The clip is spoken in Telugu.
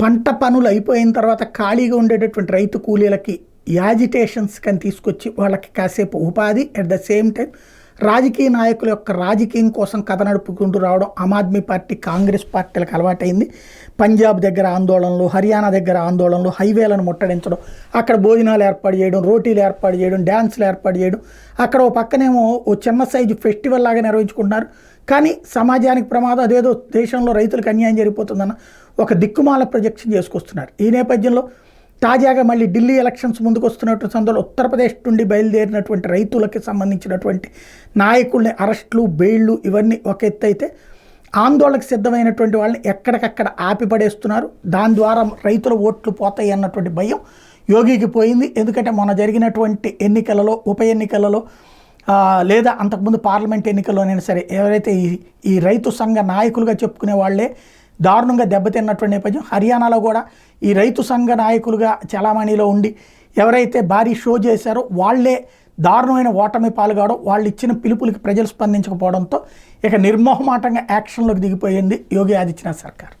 పంట పనులు అయిపోయిన తర్వాత ఖాళీగా ఉండేటటువంటి రైతు కూలీలకి యాజిటేషన్స్ కని తీసుకొచ్చి వాళ్ళకి కాసేపు ఉపాధి, అట్ ద సేమ్ టైం రాజకీయ నాయకుల యొక్క రాజకీయం కోసం కథ నడుపుకుంటూ రావడం ఆమ్ ఆద్మీ పార్టీ, కాంగ్రెస్ పార్టీలకు అలవాటైంది. పంజాబ్ దగ్గర ఆందోళనలు, హర్యానా దగ్గర ఆందోళనలు, హైవేలను ముట్టడించడం, అక్కడ భోజనాలు ఏర్పాటు చేయడం, రోటీలు ఏర్పాటు చేయడం, డ్యాన్సులు ఏర్పాటు చేయడం, అక్కడ ఓ పక్కనేమో ఓ చిన్న సైజు ఫెస్టివల్ లాగా నిర్వహించుకుంటున్నారు. కానీ సమాజానికి ప్రమాదం, అదేదో దేశంలో రైతులకు అన్యాయం జరిగిపోతుందన్న ఒక దిక్కుమాల ప్రొజెక్షన్ చేసుకొస్తున్నారు. ఈ నేపథ్యంలో తాజాగా మళ్ళీ ఢిల్లీ ఎలక్షన్స్ ముందుకు వస్తున్నటువంటి సందర్భంలో ఉత్తరప్రదేశ్ నుండి బయలుదేరినటువంటి రైతులకి సంబంధించినటువంటి నాయకుల్ని అరెస్టులు, బెయిళ్లు ఇవన్నీ ఒక ఎత్తు అయితే, ఆందోళనకు సిద్ధమైనటువంటి వాళ్ళని ఎక్కడికక్కడ ఆపిపడేస్తున్నారు. దాని ద్వారా రైతుల ఓట్లు పోతాయి అన్నటువంటి భయం యోగికి పోయింది. ఎందుకంటే మొన్న జరిగినటువంటి ఎన్నికలలో, ఉప ఎన్నికలలో లేదా అంతకుముందు పార్లమెంట్ ఎన్నికల్లోనైనా సరే ఎవరైతే ఈ రైతు సంఘ నాయకులుగా చెప్పుకునే వాళ్ళే దారుణంగా దెబ్బతిన్నటువంటి నేపథ్యం. హర్యానాలో కూడా ఈ రైతు సంఘ నాయకులుగా చలామణిలో ఉండి ఎవరైతే భారీ షో చేశారో వాళ్లే దారుణమైన ఓటమి పాల్గొనడం, వాళ్ళు ఇచ్చిన పిలుపులకి ప్రజలు స్పందించకపోవడంతో ఇక నిర్మోహమాటంగా యాక్షన్లోకి దిగిపోయింది యోగి ఆదిత్యనాథ్ సర్కార్.